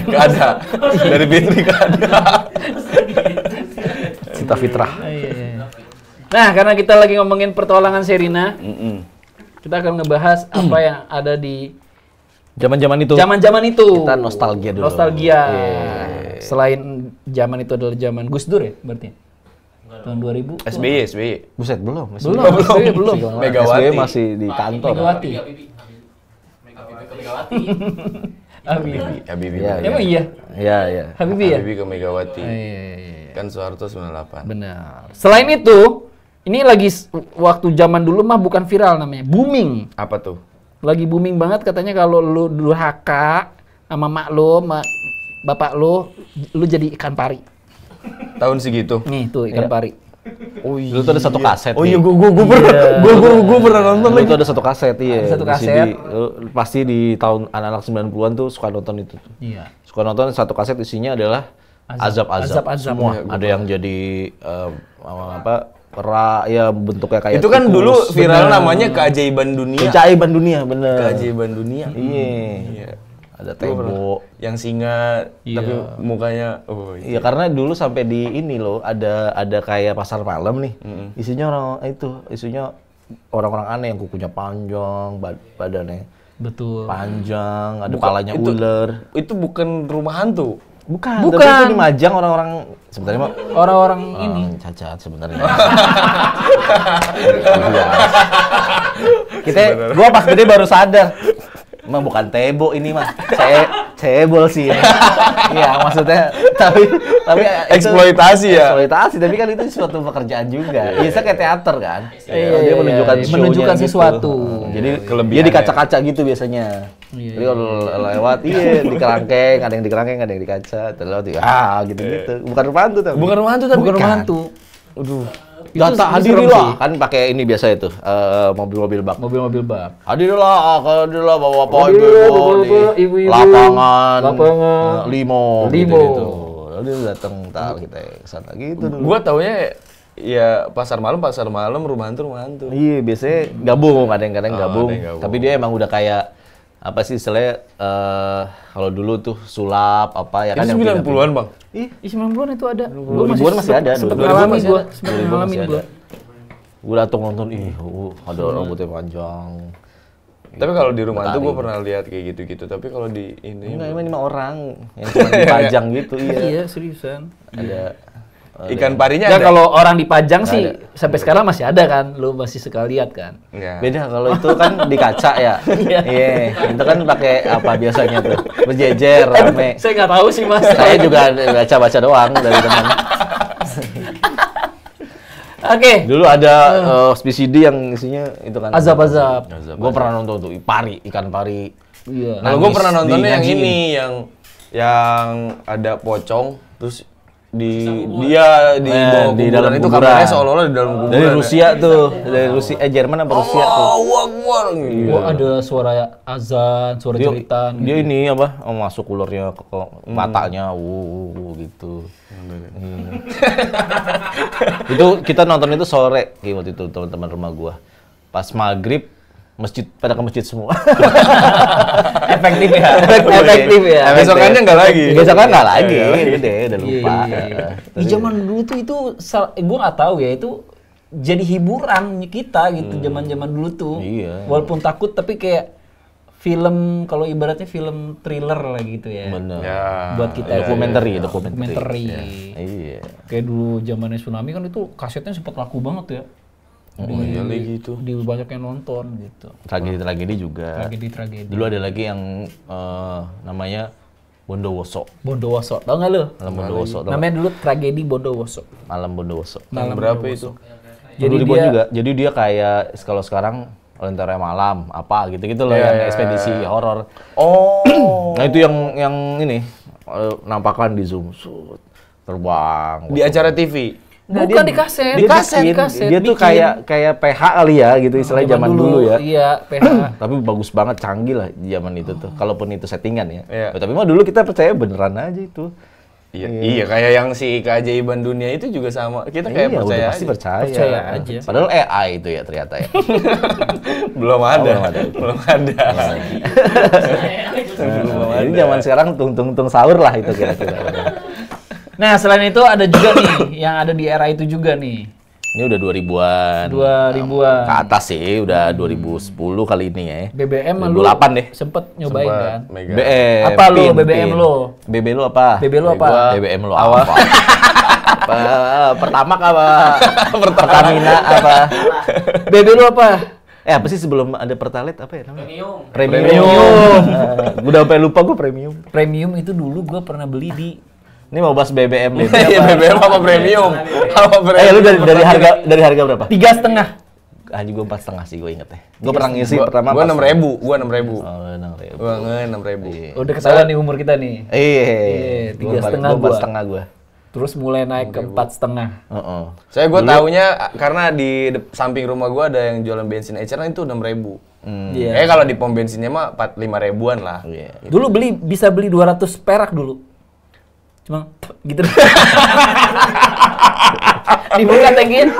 Gak ada. Dari Fitri gak ada. Cinta Duta Fitrah. Nah, karena kita lagi ngomongin pertualangan Sherina, kita akan ngebahas apa yang ada di Zaman-zaman itu. zaman-zaman itu. Kita nostalgia dulu. Nostalgia. Selain zaman itu adalah zaman Gus Dur ya, berarti. Tahun 2000. SBY. Buset, belum. Belum. Megawati. SBY masih di kantor. Megawati. Habibie. Iya, Emang iya? Iya. Habibie ya? Habibie ke Megawati. Iya. Kan Soeharto 98. Benar. Selain itu, ini lagi waktu zaman dulu mah bukan viral namanya, booming. Apa tuh? Lagi booming banget katanya kalau lu durhaka sama mak lu, sama bapak lu jadi ikan pari. Tahun segitu. Nih tuh ikan pari. Oh iya. Dulu tuh ada satu kaset. Oh iya, nih. gue pernah nonton Dulu lagi. tuh ada satu kaset, iya. Ada satu Di kaset. CD. Pasti di tahun anak-anak 90-an tuh suka nonton itu tuh. Iya. Suka nonton satu kaset isinya adalah azab-azab. Azab-azab. Semua. Ada yang jadi ya bentuknya kayak Itu kan tikus. dulu viral namanya keajaiban dunia. Keajaiban dunia, bener. Keajaiban dunia. Iya. Ada tembok. Yang singa Iya. tapi mukanya Iya, karena dulu sampai di ini loh, ada kayak pasar malam nih. Isinya orang-orang aneh yang kukunya panjang, badannya Betul. panjang, ada palanya ular. Itu bukan rumah hantu. Bukan. Bukan. Tapi itu di Majang orang-orang sebenarnya mah Orang-orang ini. cacat sebenarnya. Gua pas gede baru sadar. Emang bukan tebo ini mah. Cebol sih. Iya, maksudnya tapi itu Eksploitasi ya. eksploitasi, tapi kan itu suatu pekerjaan juga. Biasa kayak teater kan. Iya, Dia menunjukkan iya. show-nya Menunjukkan gitu. sesuatu. Jadi Kelebihannya. dia di kaca-kaca gitu biasanya. Iya, Jadi kalau lewat di kerangkeng, ada yang di kerangkeng, ada yang di kaca, terus gitu-gitu. Bukan rumah hantu tapi. Bukan rumah hantu tapi Bukan rumah kan. hantu. Aduh. Itu Data serem hadirilah sih. kan pakai ini biasa itu mobil-mobil bak. Mobil-mobil bak. Hadirlah bapak-bapak Hadirlah, ibu di ibu-ibu. lapangan limo. Limo. Gitu. Lalu datang tar kita kesana gitu dulu. Gua taunya ya pasar malam rumah hantu. Iya, biasanya gabung, ada yang kadang gabung. ada yang gabung. Tapi dia emang udah kayak apa sih istilahnya kalau dulu tuh sulap apa ya kan Itu 90-an, Bang. Ih, 90-an itu ada. 2000-an masih ada, Sempet 2000-an ngalamin masih gua. ada. Sempet 2000-an ngalamin masih gua. ada. Gue datang nonton, ada rambutnya panjang. Tapi kalau di rumah hantu gua pernah lihat kayak gitu-gitu. Tapi kalau di ini Enggak, emang 5 orang yang cuma dipajang gitu, iya. Iya, seriusan. Ada ikan parinya Ya ada. kalau orang dipajang sih sampai sekarang masih ada kan, lu masih suka lihat kan. Enggak. beda kalau itu kan di kaca ya. Iya, itu kan pakai apa biasanya tuh? Berjejer rame. Saya nggak tahu sih mas. Saya juga baca-baca doang dari teman. Oke. Dulu ada VCD yang isinya itu kan. Azab-azab. Gue pernah nonton tuh ikan pari. Iya. Kalau gua pernah nontonnya yang dinyanyiin. ini yang ada pocong terus dia di bawah di kuburan dalam itu kuburan. kamarnya seolah-olah di dalam kuburan. Dari Rusia tuh, dari Rusia Jerman apa Rusia tuh. Akbar gitu. Wah, ada suara azan, suara jeritan. Dia ini apa? Masuk ularnya ke matanya, gitu. Itu kita nonton itu sore waktu itu teman-teman rumah gua. Pas maghrib masjid pada ke masjid semua. Efektif ya. Efektif ya. Besokannya nggak lagi. Besokan nggak lagi, udah lupa. Di zaman dulu tuh itu gue nggak tahu ya, itu jadi hiburan kita gitu zaman-zaman dulu tuh. Iya. Walaupun takut tapi kayak film, kalau ibaratnya film thriller lah gitu ya. Bener. Ya. Buat kita Dokumenter. Iya. Kayak dulu zamannya tsunami kan itu kasetnya sempat laku banget ya. Iya lagi itu. Di banyak yang nonton gitu. Tragedi-tragedi juga. Tragedi-tragedi. Dulu ada lagi yang namanya Bondowoso. Bondowoso, tau nggak lu? Malam Bondowoso. tau nggak? Namanya dulu tragedi Bondowoso. Malam Bondowoso. Tahun berapa itu? Jadi Jadi dia juga. Jadi dia kayak kalau sekarang Lentera Malam apa gitu-gitu loh Iya, yang iya, ekspedisi horor. Oh. Nah itu yang ini nampakan di Zoom terbang. Di acara TV. Nah, bukan di kaset. Dia bikin, dia tuh kayak PH kali ya gitu istilahnya zaman dulu ya. Iya, PH. Tapi bagus banget, canggih lah di zaman itu tuh. Kalaupun itu settingan ya. Iya. Tapi mah dulu kita percaya beneran aja itu. Iya, kayak yang si keajaiban dunia itu juga sama. Kita kayak Iya, percaya udah pasti aja. percaya. Percaya aja. Padahal AI itu ya ternyata ya. Belum ada. belum ada. Belum ada. Ini zaman sekarang tung sahur lah itu kira-kira. Nah, selain itu ada juga nih yang ada di era itu juga nih. Ini udah 2000-an. 2000-an. Ke atas sih, udah 2010 kali ini ya. BBM lu 2008 deh. sempet nyobain kan? Mega. BM. Apa lu, BBM lu? BB lu apa? BB lu apa? BBM lu apa? Apa? Pertama apa? Pertamina apa? BB lu apa? Apa sih sebelum ada Pertalite apa ya namanya? Premium. Gue udah sampai lupa gue premium. Premium itu dulu gua pernah beli di Ini mau bahas BBM nih. Iya, BBM apa premium? Apa premium? Lu dari harga berapa? 3,5. Anjing gue 4,5 sih gue inget ya. Gue pernah ngisi pertama. Gua 6.000, gua 6.000. Oh, 6.000. Gua 6.000. Udah ketahuan nih umur kita nih. Iya, 3,5 gua gua. 4,5 gue. Terus mulai naik ke 4,5. Heeh. Saya gua taunya karena di samping rumah gua ada yang jualan bensin eceran itu 6.000. Iya. Kalau di pom bensinnya mah 5 ribuan lah. Iya. Dulu bisa beli 200 perak dulu. Cuma gitu. Dibuka tengin.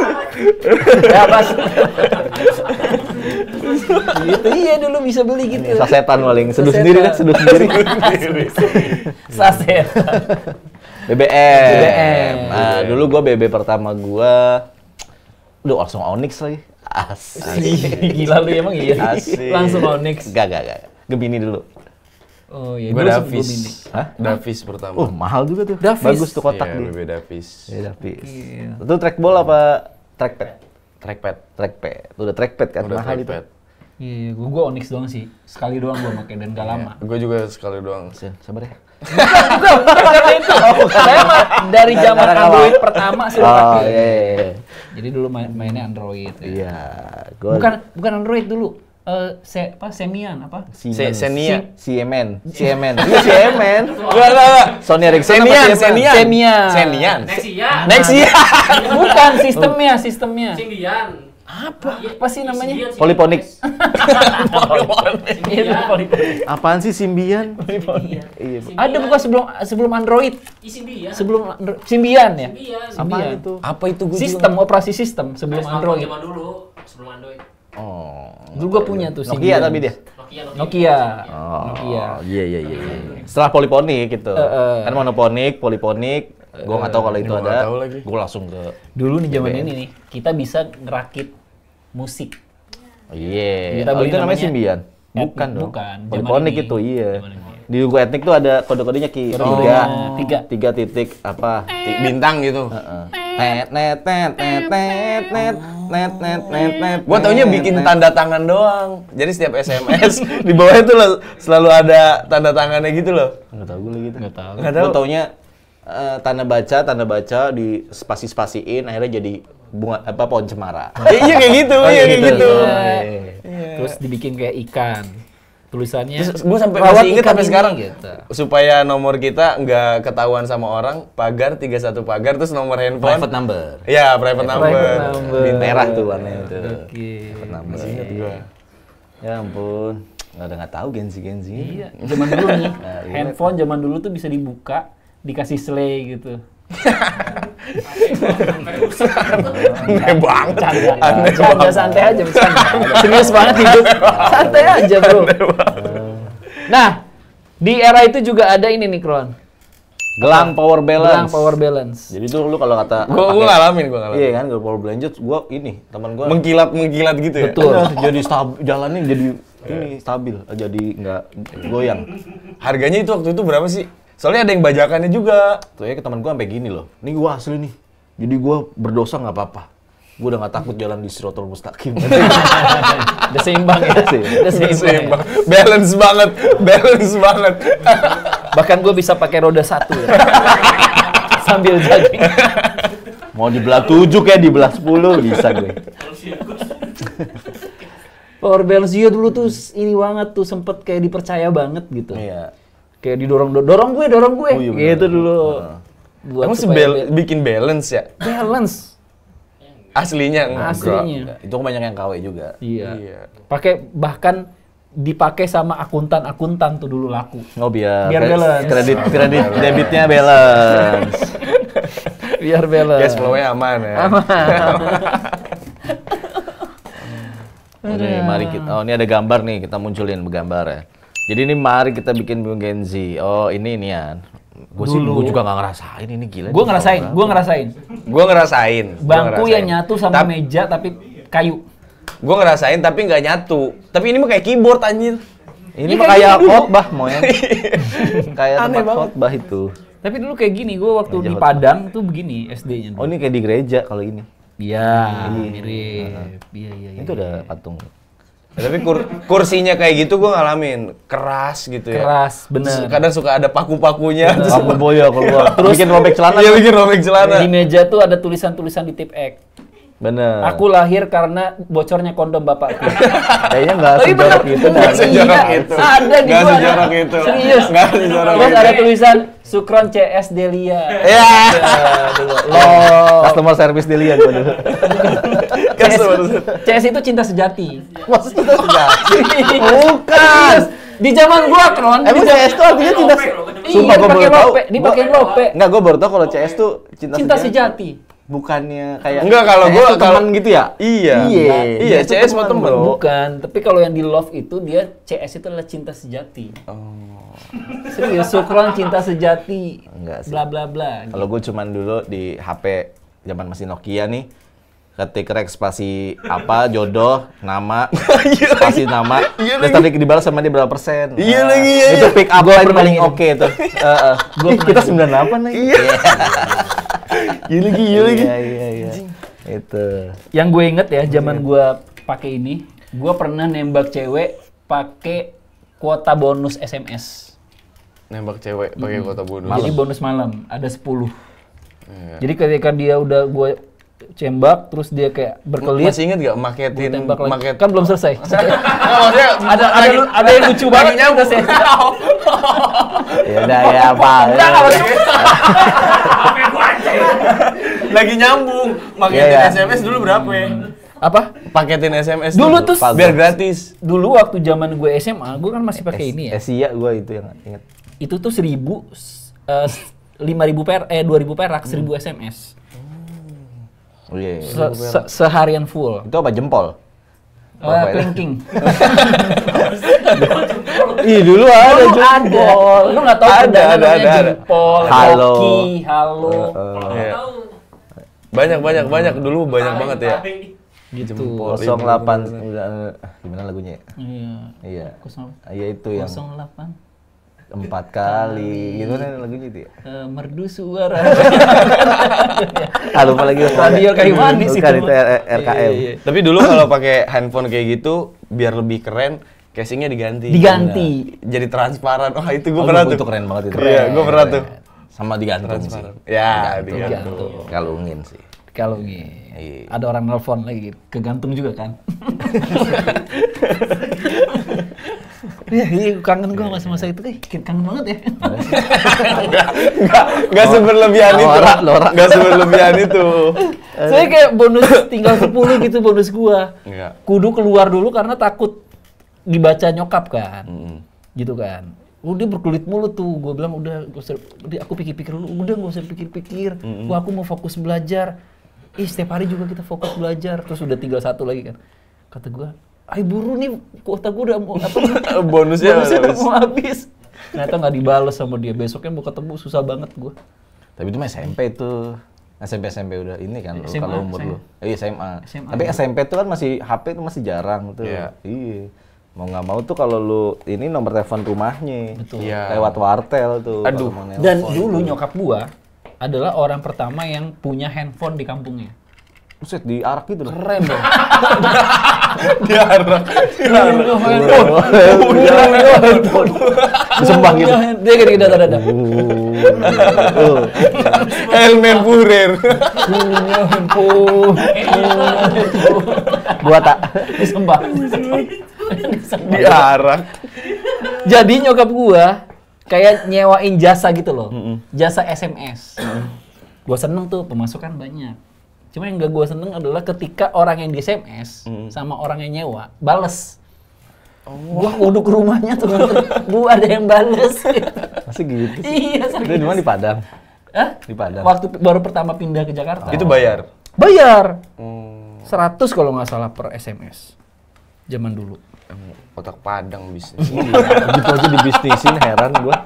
Ya pas. Gitu iya dulu bisa beli gitu. Sasetan paling, seduh Sasetan. sendiri kan, seduh sendiri. Saset. BBM. Nah, dulu gua BB pertama gua langsung Onyx lagi. Asik. Gila lu emang iya. Asik. Langsung Onyx. Gak. Gemini dulu. Oh iya, Gua dulu sebelum ini. Davis. Hah? Davis pertama. Mahal juga tuh. Davis. Bagus tuh kotak Iya, dia. BB Davis. Iya, Davis. Itu trackball apa trackpad? Trackpad. Trackpad. Itu udah trackpad kan, Udah mahal trackpad. itu. Iya, gua Onyx doang sih. Sekali doang gua pakai dan gak lama. Gue juga sekali doang. Sen, sabar ya. Bukan karena itu. Saya mah dari zaman Android pertama sih udah pakai. iya. Jadi dulu mainnya Android. Ya. Iya, gua Bukan Android dulu. Semian apa? Senia. Siemen. Iya, Siemen. Enggak. Sony Ericsson Senian, apa Siemen? Senian. Senian. Senian. Nexia. Nexia. Bukan sistemnya. Sindian. Apa sih namanya? Poliponik. Itu Poliponik. Apaan sih Symbian? Iya. Ada bukan sebelum Android. Sindian. Sebelum Symbian ya? Apaan itu? Apa itu gue Sistem operasi sistem sebelum Android. Zaman dulu, sebelum Android. Oh. Dulu gua punya tuh Nokia Symbian. tapi dia. Nokia. Oh, Nokia. Iya. Setelah poliponik gitu. Kan monoponik, poliponik. Gua nggak tahu kalau itu Gua ada. nggak tahu lagi. Gua langsung ke. Dulu nih zaman ini nih, kita bisa ngerakit musik. Iya. Kita Oh, beli itu namanya namanya Symbian. Bukan dong. bukan. Zaman Poliponik ini. itu iya. Zaman ini. Di buku etnik tuh ada kode-kodenya Ki. Kode-kodenya. Tiga titik apa? bintang gitu. Net. Gua taunya bikin tanda tangan doang. Jadi setiap SMS di bawah itu loh, selalu ada tanda tangannya gitu loh. Nggak tahu gue lagi gitu. Nggak tahu. Nggak tahu. Gue taunya tanda baca di spasi-spasiin akhirnya jadi bunga apa pohon cemara. Iya kayak gitu, iya kayak gitu. Terus dibikin kayak ikan. Tulisannya. Terus gue sampai "Rawat masih inget ikan sampai ini," sekarang gitu. supaya nomor kita nggak ketahuan sama orang, pagar 31 pagar terus nomor handphone. Private number. Iya, private number. number. Bintang. Merah tuh warnanya tuh. Oke. Private number. Masih inget gua. Ya ampun. Nggak tahu Genzi. Iya, zaman dulu nih. Handphone zaman dulu tuh bisa dibuka, dikasih slay gitu. Aneh banget. Canda santai aja bercanda. Serius banget hidup. Santai aja, Bro. Nah, di era itu juga ada ini nih, Kron. Gelang power balance. Gelang power balance. Jadi tuh lu kalau kata Gua ngalamin. Iya kan, gelang power balance gua ini teman gua Mengkilat gitu ya. Betul. jadi jalannya jadi ini stabil, jadi nggak goyang. Harganya itu waktu itu berapa sih? Soalnya ada yang bajakannya juga. Tuh ya ke teman gua sampai gini loh. Ini gua asli nih. Jadi gua berdosa nggak apa-apa. Gua udah nggak takut jalan di Siratal Mustaqim. Udah seimbang ya. Udah seimbang. Balance banget. Bahkan gue bisa pakai roda 1 ya. Sambil jogging. Mau dibelah 7 kayak dibelah 10 bisa gue. Power balance dia dulu tuh ini banget tuh, sempet kayak dipercaya banget gitu. Iya. Kayak dorong gue. Oh, iya bener. Gitu dulu. Buat Emang supaya bikin balance ya? balance. Aslinya enggak. Aslinya. Itu banyak yang KW juga. Iya. Bahkan dipakai sama akuntan tuh dulu laku. Oh biar balance. kredit debitnya balance. Biar balance. Cash flow-nya aman ya. Ini mari kita. Oh, ini ada gambar nih, kita munculin gambar ya. Jadi ini mari kita bikin Genzi. Oh, ini nian. Gue sih gue juga nggak ngerasain ini gila. Gue ngerasain. Gue ngerasain. Bangku yang nyatu sama meja tapi kayu. Gue ngerasain tapi nggak nyatu. Tapi ini mah kayak keyboard anjir. Ini mah kayak khotbah Moen. Kayak tempat khotbah itu. Tapi dulu kayak gini, gue waktu di Padang tuh begini SD-nya. Oh ini kayak di gereja kalau ini. Iya, mirip. Iya. Itu udah patung. Tapi kursinya kayak gitu gue ngalamin. Keras gitu ya. Keras, bener. Kadang suka ada paku-pakunya. Paku boyo keluar. Terus bikin robek celana. Iya bikin robek celana. Di meja tuh ada tulisan-tulisan di tip X. Bener. Aku lahir karena bocornya kondom bapakku. Kayaknya nggak sejorok itu. Nggak sejorok itu. Ada di Nggak gua. sejorok itu. Serius. Nggak sejorok Terus itu. ada tulisan Sukron CS Delia. Ya. Customer service Delia gua dulu. CS itu cinta sejati. Maksudnya sejati. Bukan. Di zaman gua Kron. Emang CS itu artinya cinta. Sumpah gua baru tahu. Dipakai lope. Enggak, gua baru tahu kalau CS tuh Cinta sejati. Bukannya kayak Enggak, kalau CS gua tuh teman gitu ya? Iya. Iya, CS mah temen. Bukan, tapi kalau yang di love itu dia CS itu adalah cinta sejati. Oh. Serius, Sukron cinta sejati. Enggak sih. Bla bla bla. Kalau gue cuman dulu di HP zaman masih Nokia nih, ketik rek spasi apa jodoh nama spasi nama terus tadi dibalas sama dia berapa persen. Iya lagi, iya. Itu pick up line paling gini. oke tuh. Kita 98 lagi. Iya lagi. Iya. Itu. Yang gue inget ya, zaman gue pakai ini, gue pernah nembak cewek pakai kuota bonus SMS. Nembak cewek pakai kota bonus. Jadi bonus malam ada 10. Iya. Jadi ketika dia udah gue cembak, terus dia kayak berkelit. Masih inget gak maketin tembak lagi. maket? Kan belum selesai. Maksudnya ada yang lucu banget nyambung. Ya udah ya apa. Lagi nyambung. Maketin Iya. SMS dulu berapa ya? Apa? Paketin SMS Dulu dulu. tuh Biar gratis. Dulu waktu zaman gue SMA, gue kan masih pakai ini ya. Asia gue itu yang inget. Itu tuh 5.000 perak, 1.000 SMS. Oh iya. Seharian full. Itu apa jempol? Clinking. Ih dulu ada jempol. Lu nggak tahu Ada. jempol, Halo. hoki, halo. Iya. Banyak dulu banyak banget ya. Gitu. 08 udah gimana lagunya? Iya. Iya. 08. Iya itu yang 4 kali. Gimana lagunya itu ya? Merdu suara. Lupa lagi. Radio kayu manis Bukan, itu. itu RKM. Iya. Tapi dulu kalau pakai handphone kayak gitu biar lebih keren, casingnya diganti. Jadi transparan. Wah, itu gue pernah tuh. Itu keren banget itu. Iya, gue pernah tuh. Sama digantung sih. Ya, Digantung. Kalungin sih. Kalau gini, Iya. ada orang nelpon lagi, kegantung juga kan? Iya, kangen gue masa-masa itu, kangen banget ya. Enggak seberlebihan itu. Enggak seberlebihan itu. Saya kayak bonus tinggal 10 gitu bonus gua. Enggak. Kudu keluar dulu karena takut dibaca nyokap kan. Gitu kan. Udah berkelit mulu tuh, gue bilang udah aku pikir-pikir dulu, udah nggak usah pikir-pikir. Wah aku mau fokus belajar. Setiap hari juga kita fokus belajar. Terus udah tinggal 1 lagi kan. Kata gue, ayo buru nih, kuota gue udah mau apa? Bonusnya udah mau habis. Ternyata nggak dibales sama dia. Besoknya mau ketemu susah banget gue. Tapi itu mah SMP tuh. SMP udah ini kan lu SMA, kalau umur lu. Iya SMA. SMA. Tapi SMP tuh kan masih HP tuh masih jarang tuh. Iya. Iya. Mau nggak mau tuh kalau lu ini nomor telepon rumahnya. Betul. Iya. Lewat wartel tuh. Aduh. kalau mau Dan nelpon. dulu nyokap gua adalah orang pertama yang punya handphone di kampungnya. Buset diarak gitu loh. Keren dong. Diarak. Disembah gitu. Dia gini dada-dada. Helmen Purer. Punya handphone. Buat tak. Disembah. Diarak. Jadi nyokap gua kayak nyewain jasa gitu loh. Jasa SMS. Gua seneng tuh pemasukan banyak. Cuma yang gak gua seneng adalah ketika orang yang di SMS sama orang yang nyewa bales. Gua kudu ke rumahnya tuh. Bu ada yang bales. Masih gitu sih. Iya, Itu di mana di Padang? Hah? Di Padang. Waktu baru pertama pindah ke Jakarta. Itu bayar. Bayar. 100 kalau nggak salah per SMS. Zaman dulu. Otak Padang bisnis. Gitu aja dibisnisin, heran gua.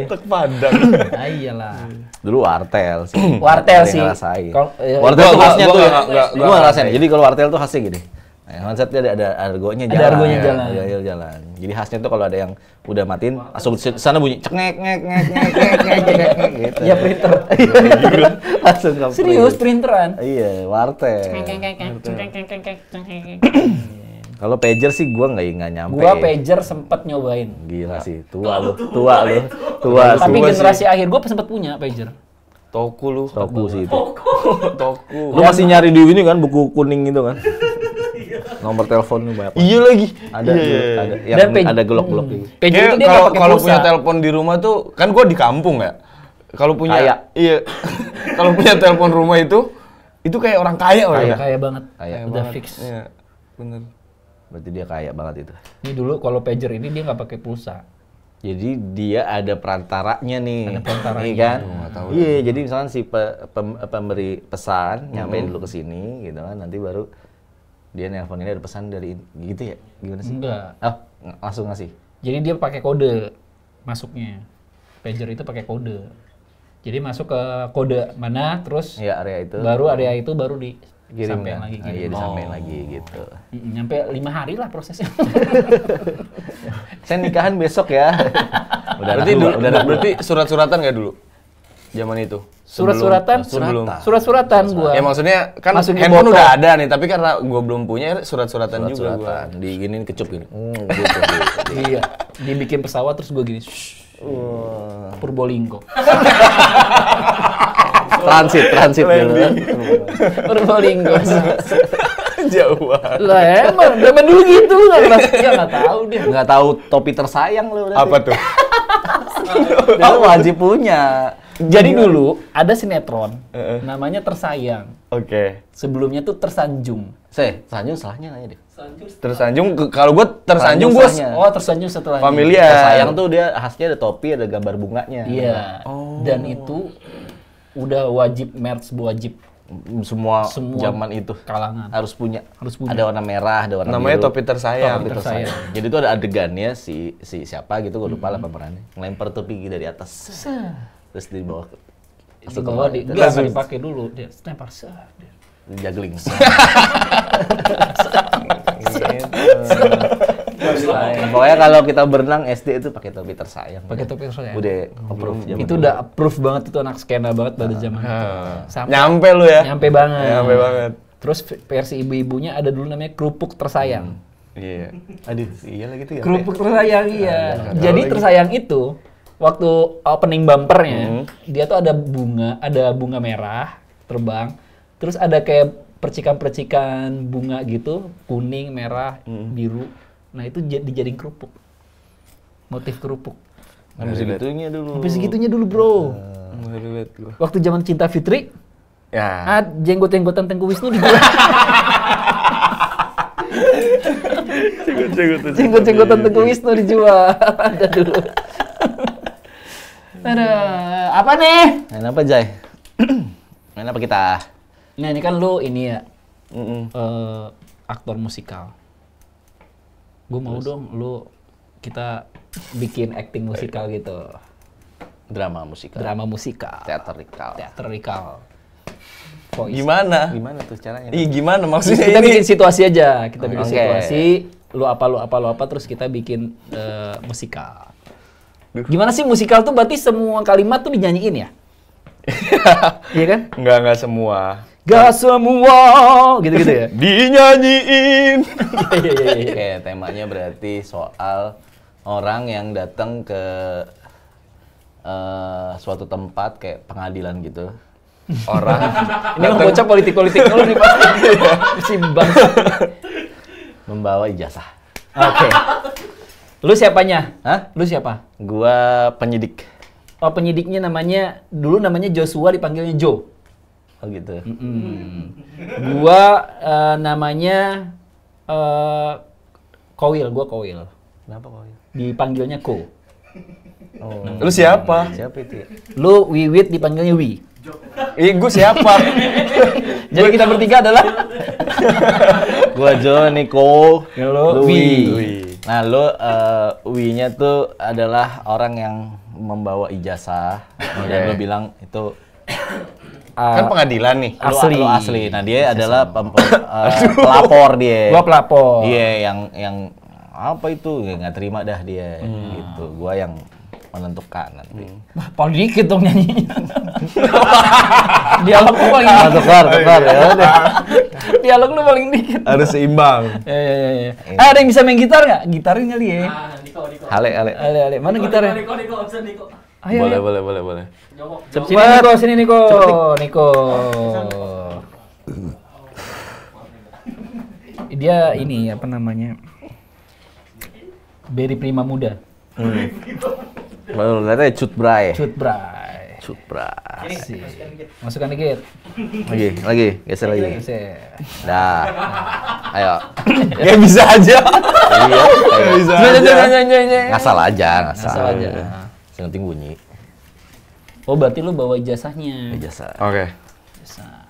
Otak Padang. Ah, iyalah. Dulu wartel sih. Wartel Ada yang sih. ngerasain. Wartel Wartel tuh gua khasnya tuh ya. nggak Gua ngerasain. Jadi kalau wartel tuh khasnya gini. Nah, konsepnya ada argonya Ada jalan. argonya jalan. Ada jalan. Jadi khasnya tuh kalau ada yang udah matiin, langsung di sana bunyi cek ngek ngek ngek ngek ngek ngek ngek gitu. Ya printer. Langsung ke Serius printeran. Iya, wartel. Kalau pager sih gua nggak nyampe. Gua pager sempet nyobain. Gila sih, tua lu. Tua Tapi sih. generasi akhir gua sempet punya pager. Toku lu. Toku sih itu. Toku. Lu masih nyari di ini kan buku kuning gitu kan? Nomor telepon lu banyak. Iya lagi. Ada ada yang Dan ada gelok-gelok gitu. Pager Kayak itu dia nggak pakai kalau pulsa. punya telepon di rumah tuh kan gua di kampung ya. Kalau punya Kaya. iya. Kalau punya telepon rumah itu kayak orang kaya Kaya, udah. kaya banget. Kaya Udah banget. fix. Iya, bener. Berarti dia kaya banget itu. Ini dulu kalau pager ini dia nggak pakai pulsa. Jadi dia ada perantaranya nih. Ada perantaranya. Iya kan? nggak tahu. Iya, jadi misalnya si pemberi pesan nyampe dulu ke sini gitu kan, nanti baru dia nelpon ini ada pesan dari gitu ya. Gimana sih? Enggak. Oh, langsung ngasih. Jadi dia pakai kode masuknya. Pager itu pakai kode. Jadi masuk ke kode mana, terus Iya, area itu. baru area itu baru kirim disampein kan? lagi. Ah, iya, disampein lagi gitu. Nyampe 5 hari lah prosesnya. Saya nikahan besok ya. Udah Berarti anak dulu, dua, udah anak dua. berarti surat-suratan nggak dulu? Zaman itu. Surat-suratan? Sebelum. Surat-suratan gua. Ya maksudnya kan Masukin handphone botol. udah ada nih, tapi karena gua belum punya surat-suratan juga gua. Surat-suratan, diginin kecup gini. Gitu. Iya. Dibikin pesawat terus gua gini. "Shh, Purbolinggo." Transit gitu. Purbolinggo. Jauh banget. Lah emang zaman dulu gitu lu nggak ngerasa, ya nggak tahu dia. Nggak tahu topi tersayang lu. Apa tuh? Dia wajib punya. Jadi dulu ada sinetron namanya Tersayang. Oke. Sebelumnya tuh Tersanjung. Sanjung salahnya nanya deh. Tersanjung, kalau gua tersanjung gua Salahnya. Oh, Tersanjung setelahnya. familiar. Tersayang tuh dia khasnya ada topi, ada gambar bunganya. Iya. Dan itu udah wajib merch wajib Semua Semua zaman itu kalangan. harus punya. Harus punya. Ada warna merah, ada warna Namanya biru. topi tersayang. Topi tersayang. Jadi itu ada adegannya si siapa gitu, gue lupa lah pemerannya. Ngelempar topi dari atas. Terus di bawah. Di bawah di enggak nggak dipakai dulu dia lempar set. Juggling. Pokoknya kalau kita berenang SD itu pakai topi tersayang. Pakai topi tersayang. Udah approve zaman Itu udah approve banget, itu anak skena banget pada zaman itu. Sampai- Nyampe lu ya? Nyampe banget. Nyampe banget. Terus versi ibu-ibunya ada dulu namanya kerupuk tersayang. Iya. Aduh, iya lah gitu ya. Kerupuk tersayang iya. Jadi tersayang itu waktu opening bumpernya dia tuh ada bunga merah terbang. Terus ada kayak percikan-percikan bunga gitu, kuning, merah, biru. Nah, itu dijadiin kerupuk. Motif kerupuk. Sampai segitunya dulu. Sampai segitunya dulu, Bro. Nggak relate gua. Waktu zaman Cinta Fitri, Ya. jenggot-jenggotan Tengku Wisnu dijual. Jenggot-jenggotan Tengku Wisnu dijual. Ada dulu. Ada apa nih? Main apa, Jai? Main apa kita? Nah, ini kan lu ini ya Mm-mm. aktor musikal. Gue mau dong lu kita bikin acting musikal gitu. Drama musikal. Drama musikal. Teatrikal. Teatrikal. Voice. Gimana? Gimana tuh caranya? Ih, gimana maksudnya Kita ini? bikin situasi aja. Kita bikin Oke. situasi. Lu apa, terus kita bikin musikal. Gimana sih musikal tuh berarti semua kalimat tuh dinyanyiin ya? Iya kan? Enggak semua. Gak semua gitu-gitu ya? Dinyanyiin. Iya. Oke, temanya berarti soal orang yang datang ke suatu tempat kayak pengadilan gitu. Orang Ini mah bocah politik-politik dulu nih pasti. Si bangsa. Membawa ijazah. Oke. Lu siapanya? Hah? Lu siapa? Gua penyidik. Oh, penyidiknya dulu namanya Joshua, dipanggilnya Joe. Oh gitu. Gua namanya Kowil, gua Kowil. Kenapa kok? Dipanggilnya Ko. Oh. Lu siapa? Siapa itu ya? Lu Wiwit dipanggilnya Wi. Ih, gua siapa? Jadi kita bertiga adalah Gua Jo, Niko, Lo, Wi. Nah, lo Wi-nya tuh adalah orang yang membawa ijazah. Dan lo bilang itu Kan pengadilan nih. Asli. Lo asli. Nah, dia adalah pelapor dia. Gua pelapor. Dia yang apa itu? Ya, nggak terima dah dia gitu. Gua yang menentukan nanti. Wah, paling dikit dong nyanyinya. Dialog lu paling Ah, dikit. tukar ya udah. Dialog lu paling dikit. Harus seimbang. Ya. Ada yang bisa main gitar nggak? Gitarin kali ya. Niko. Ale. Ale. Mana gitarnya? Niko, absen Niko. Ayo. Boleh. Jongkok. Sini Niko. Dia ini apa namanya? Berry Prima Muda. Baru katanya Cut Bray. Asik. Masukkan dikit. Lagi, geser lagi. Geser. Dah. Ayo. Ya bisa aja. Iya. Bisa aja. Ngasal aja. Ngasal aja. Yang penting bunyi. Oh, berarti lu bawa ijazahnya. Ijazah. Oke. Ijazah.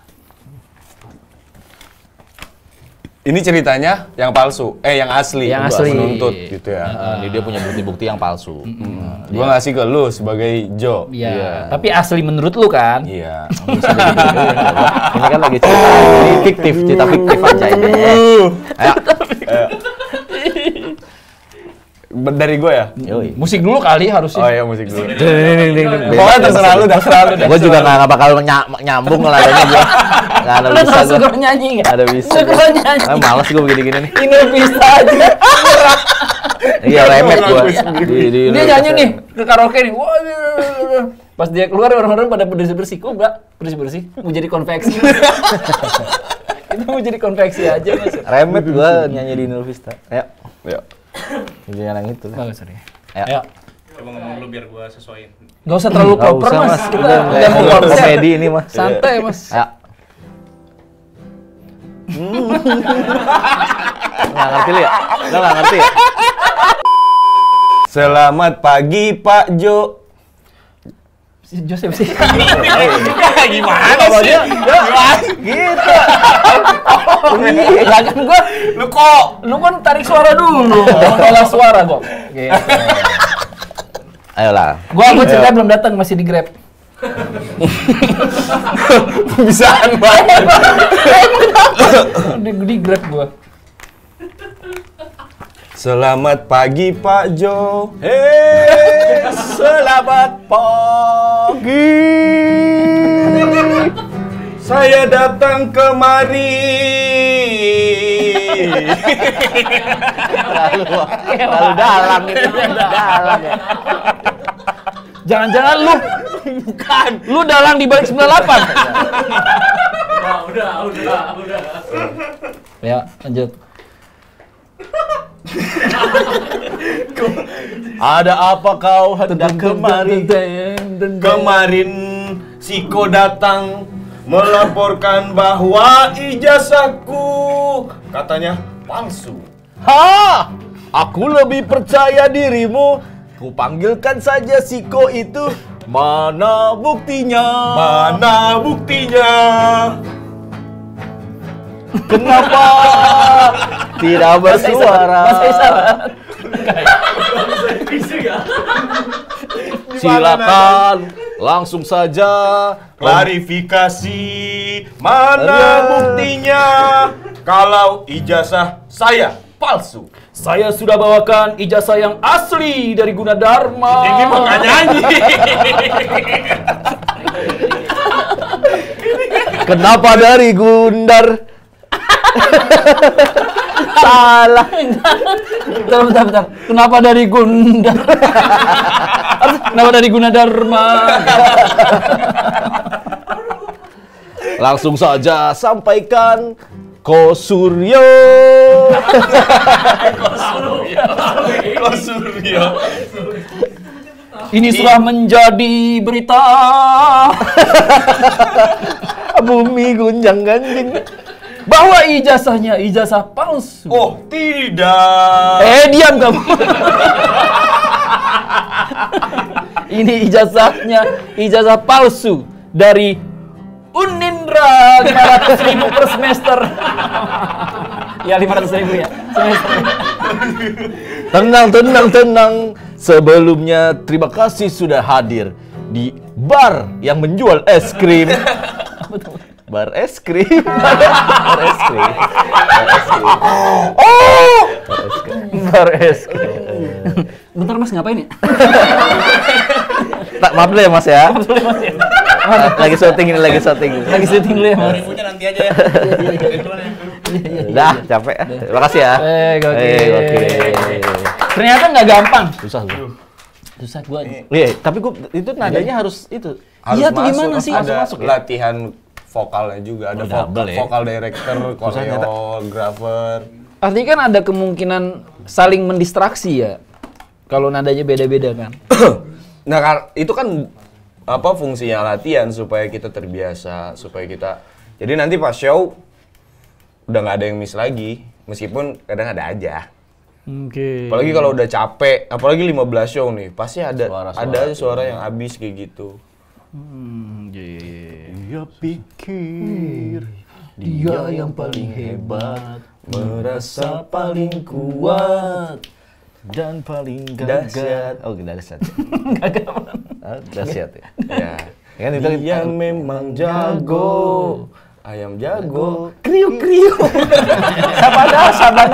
Ini ceritanya yang palsu, yang asli. Yang Gua asli. menuntut gitu ya. Ini dia punya bukti-bukti yang palsu. Gua ngasih ke lu sebagai Jo. Iya. Tapi asli menurut lu kan? Iya. Bisa jadi gitu. Ini kan lagi cerita. Ini fiktif, cerita fiktif aja ini. Ayo. Dari gue ya? Yoi. Musik dulu kali harusnya. Oh iya musik dulu. Bebas. Pokoknya terserah lu dah. Gue juga nggak bakal nyambung lah adanya gue. Nggak ada Lu bisa tau gue. suka nyanyi nggak? Ada bisa. Suka nyanyi. Males gue begini-gini nih. Ini bisa aja. Iya remet gue. Dia nyanyi nih ke karaoke nih. Wah, pas dia keluar orang-orang pada bersih-bersih. Kok enggak bersih-bersih? Mau jadi konveksi. Itu mau jadi konveksi aja Mas. Remet gue nyanyi di Inul Vista. Ayo. Yuk. Jadi yang itu. Bagus, sorry. Ayo. Ayo. Coba ngomong dulu biar gua sesuaiin. Nggak usah terlalu Nggak proper usah, Mas. Mas. Kita Udah, udah mau nggak konser. komedi ini, Mas. Santai Mas. Ayo. Nggak ngerti lu ya? Lo nggak ngerti ya? Selamat pagi Pak Jo. Si Joseph sih. Gimana sih? Gitu. Lah kan gua lu kan tarik suara dulu. Mengolah suara kok. Gitu. Ayolah. Gua cerita belum datang masih di Grab. Bisaan banget. Di Grab gua. Selamat pagi Pak Jo. Selamat pagi. Saya datang kemari. Terlalu dalam gitu. Dalam ya. Jangan-jangan lu bukan. Lu dalang di balik 98. Udah. Ya, lanjut. Ada apa kau hendak kemari? Kemarin Siko datang melaporkan bahwa ijazahku katanya palsu. Ha! Aku lebih percaya dirimu. Kupanggilkan saja Siko itu. Mana buktinya? Mana buktinya? Kenapa tidak bersuara? Bahasa isyarat. Silakan langsung saja. Klarifikasi, mana buktinya kalau ijazah saya palsu? Saya sudah bawakan ijazah yang asli dari Gunadarma. Ini mah nggak nyanyi. Kenapa dari Gundar? Salah. Bentar. Kenapa dari Gundar? Kenapa dari Gunadarma? Langsung saja sampaikan Ko Suryo. Ini sudah menjadi berita. Bumi gunjang ganjing. Bahwa ijazahnya ijazah palsu. Oh tidak. Diam kamu. Ini ijazahnya ijazah palsu dari Unindra 500.000 per semester. Ya 500.000 ya. Tenang. Sebelumnya terima kasih sudah hadir di bar yang menjual es krim. Bar es krim. Bar es krim. Oh! Bar es krim. Bentar Mas, ngapain ya? Maaf dulu ya Mas ya. Lagi syuting. Lagi syuting dulu ya Mas. Ribunya nanti aja ya. Dah, capek. Terima kasih ya. Oke. Ternyata nggak gampang. Susah gua. Iya, tapi gua itu nadanya harus itu. Iya tuh gimana sih? Ada masuk ya? latihan vokalnya juga, ada double ya? vokal director, koreografer. Artinya kan ada kemungkinan saling mendistraksi ya. Kalau nadanya beda-beda kan. Nah, itu kan apa fungsinya latihan supaya kita terbiasa, supaya kita jadi nanti pas show udah nggak ada yang miss lagi, meskipun kadang ada aja. Oke. Apalagi kalau udah capek, apalagi 15 show nih, pasti ada Suara-suara suara yang habis kayak gitu. Dia pikir dia yang paling hebat, merasa paling kuat dan paling dahsyat. Oh, dahsyat. Dahsyat ya. Ya. Kan itu Dia memang jago. Ayam jago. kriuk. Sabana.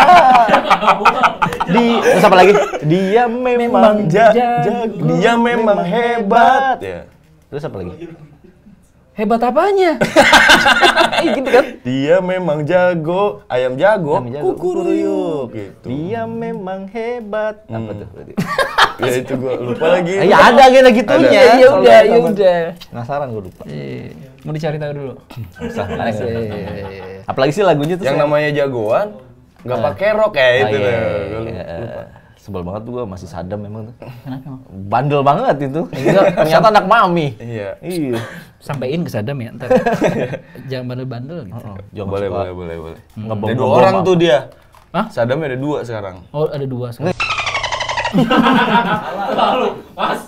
Terus apa lagi? Dia memang jago. Dia memang hebat. Ya. Terus apa lagi? Hebat apanya? Gitu kan? Dia memang jago. Ayam jago. Kukuruyuk. Gitu. Dia memang hebat. Apa tuh? Ya itu gua lupa lagi. Ya ada gitunya. Ada. Ya udah. Penasaran gue lupa. Mau dicari tahu dulu. Apalagi sih lagunya tuh Yang namanya jagoan nggak pakai rok ya itu. iya. Lupa. Sebel banget tuh gua masih Sadam memang tuh. Kenapa? Bandel banget itu. Ternyata anak mami. Iya. Iya. Sampaiin ke Sadam ya ntar. Jangan bandel-bandel gitu. Jangan Boleh. Ngebom. Ada 2 orang tuh dia. Hah? Sadamnya ada 2 sekarang. Oh, ada 2 sekarang. Lalu, Mas.